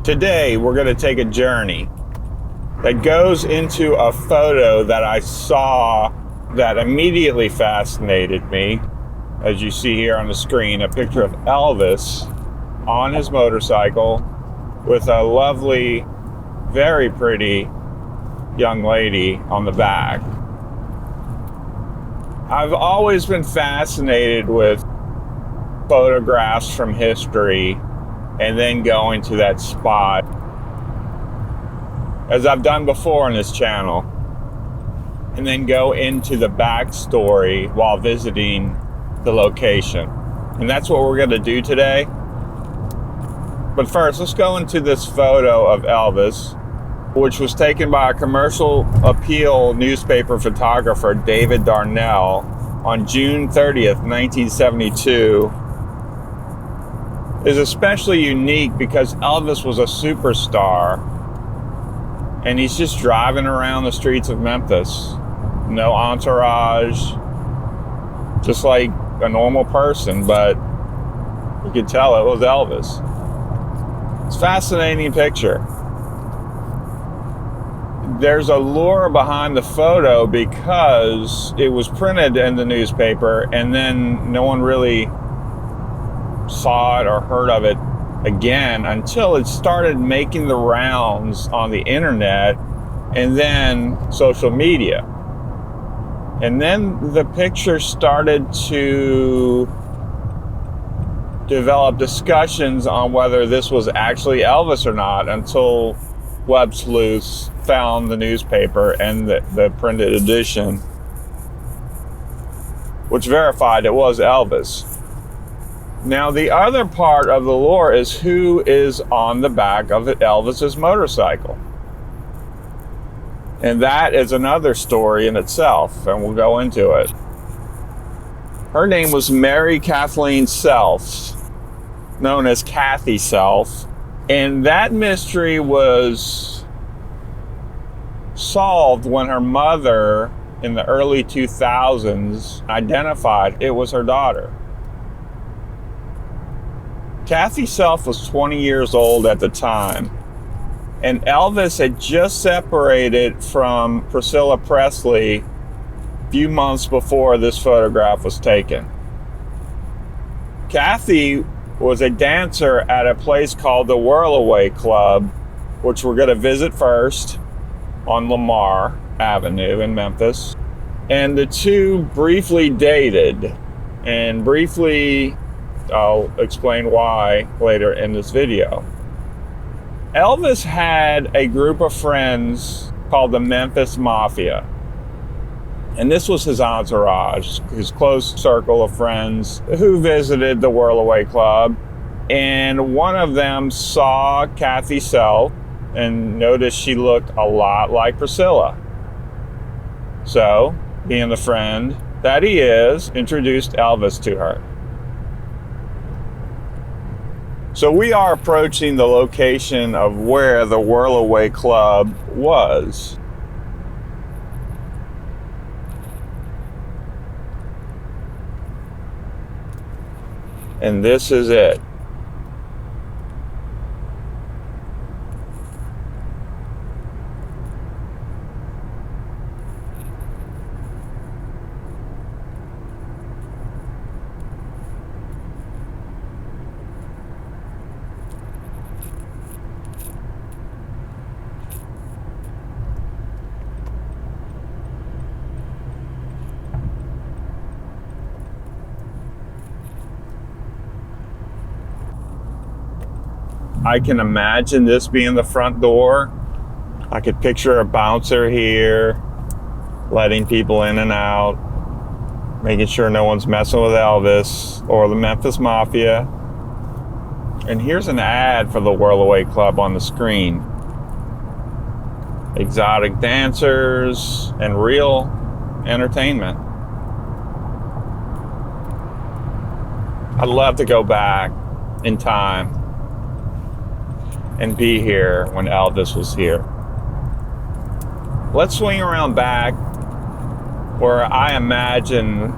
Today, we're going to take a journey that goes into a photo that I saw that immediately fascinated me. As you see here on the screen, a picture of Elvis on his motorcycle with a lovely, very pretty young lady on the back. I've always been fascinated with photographs from history and then going to that spot, as I've done before on this channel, and then go into the backstory while visiting the location. And that's what we're going to do today. But first, let's go into this photo of Elvis, which was taken by a commercial appeal newspaper photographer, David Darnell, on June 30th, 1972. Is especially unique because Elvis was a superstar and he's just driving around the streets of Memphis. No entourage, just like a normal person, but you could tell it was Elvis. It's a fascinating picture. There's a lure behind the photo because it was printed in the newspaper and then no one really saw it or heard of it again until it started making the rounds on the internet and then social media. And then the picture started to develop discussions on whether this was actually Elvis or not until web sleuths found the newspaper and the printed edition, which verified it was Elvis. Now, the other part of the lore is who is on the back of Elvis's motorcycle. And that is another story in itself, and we'll go into it. Her name was Mary Kathleen Selph, known as Kathy Selph, and that mystery was solved when her mother, in the early 2000s, identified it was her daughter. Kathy Selph was 20 years old at the time, and Elvis had just separated from Priscilla Presley a few months before this photograph was taken. Kathy was a dancer at a place called the Whirlaway Club, which we're going to visit first on Lamar Avenue in Memphis. And the two briefly dated, and briefly I'll explain why later in this video. Elvis had a group of friends called the Memphis Mafia. And this was his entourage, his close circle of friends who visited the Whirlaway Club. And one of them saw Kathy Selph and noticed she looked a lot like Priscilla. So, being the friend that he is, introduced Elvis to her. So we are approaching the location of where the Whirlaway Club was. And this is it. I can imagine this being the front door. I could picture a bouncer here, letting people in and out, making sure no one's messing with Elvis or the Memphis Mafia. And here's an ad for the Whirlaway Club on the screen. Exotic dancers and real entertainment. I'd love to go back in time and be here when Elvis was here. Let's swing around back where I imagine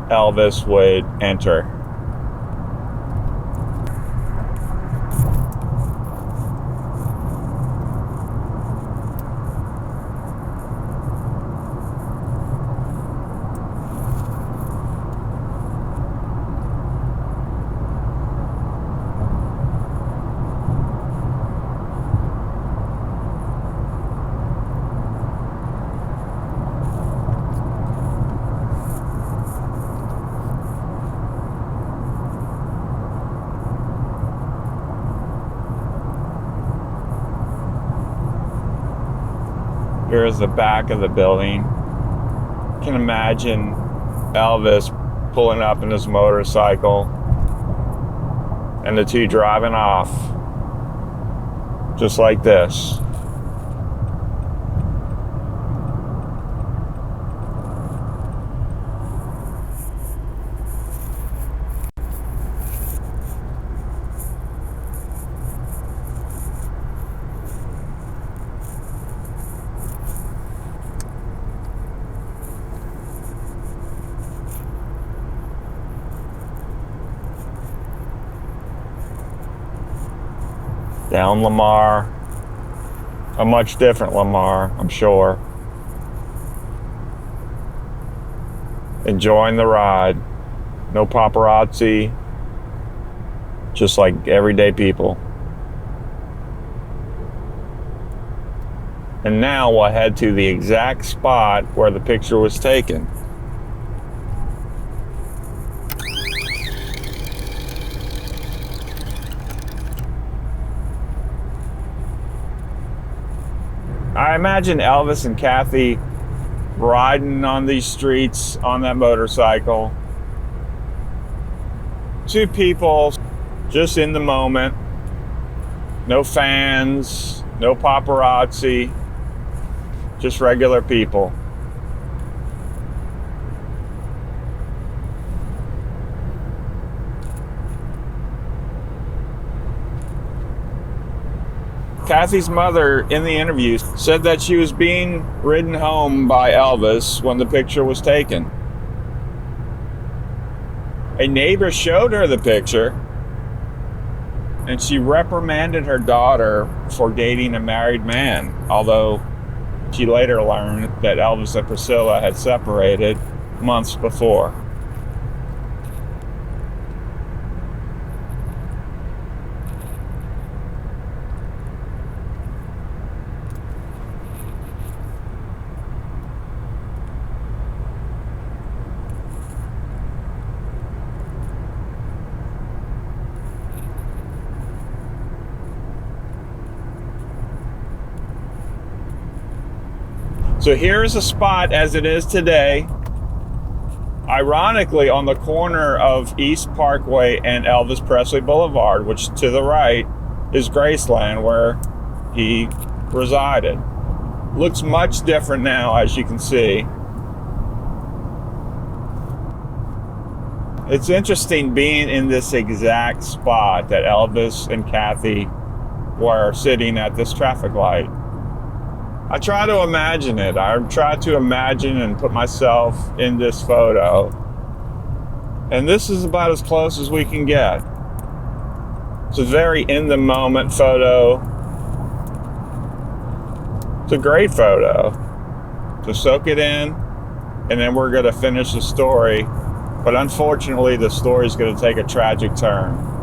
Elvis would enter. Here's the back of the building. You can imagine Elvis pulling up in his motorcycle and the two driving off just like this. Down Lamar, a much different Lamar, I'm sure. Enjoying the ride. No paparazzi, just like everyday people. And now we'll head to the exact spot where the picture was taken. I imagine Elvis and Kathy riding on these streets on that motorcycle. Two people just in the moment. No fans, no paparazzi, just regular people. Kathy's mother, in the interview, said that she was being ridden home by Elvis when the picture was taken. A neighbor showed her the picture, and she reprimanded her daughter for dating a married man, although she later learned that Elvis and Priscilla had separated months before. So here's a spot as it is today, ironically on the corner of East Parkway and Elvis Presley Boulevard, which to the right is Graceland, where he resided. Looks much different now, as you can see. It's interesting being in this exact spot that Elvis and Kathy were sitting at this traffic light. I try to imagine it. I try to imagine and put myself in this photo. And this is about as close as we can get. It's a very in-the-moment photo. It's a great photo. So soak it in, and then we're going to finish the story. But unfortunately, the story is going to take a tragic turn.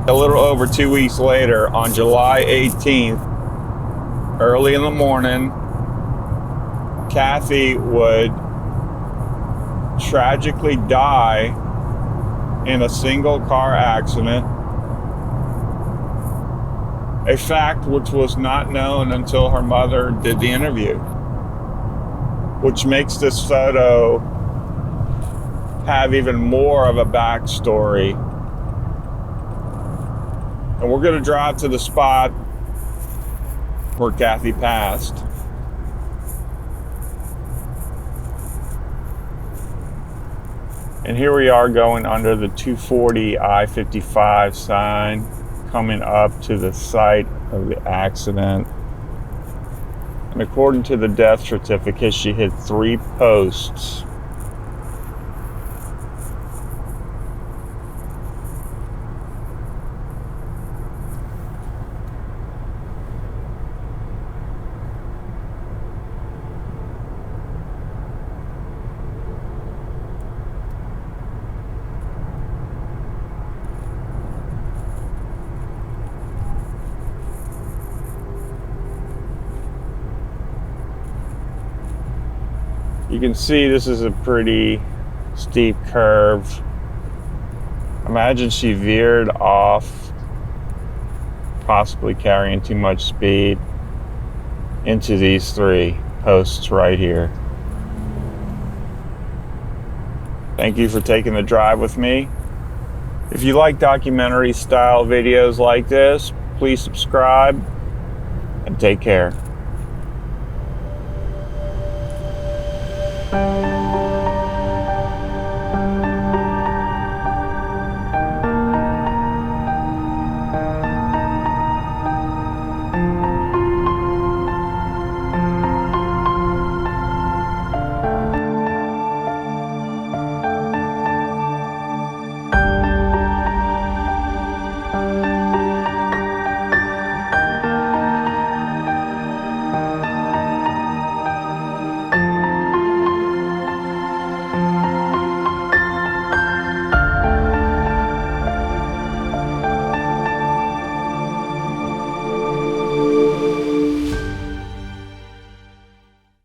A little over 2 weeks later, on July 18th, early in the morning, Kathy would tragically die in a single car accident, a fact which was not known until her mother did the interview, which makes this photo have even more of a backstory. And we're going to drive to the spot where Kathy passed. And here we are going under the 240 I-55 sign, coming up to the site of the accident. And according to the death certificate, she hit 3 posts. You can see this is a pretty steep curve. Imagine she veered off, possibly carrying too much speed, into these 3 posts right here. Thank you for taking the drive with me. If you like documentary style videos like this, please subscribe and take care.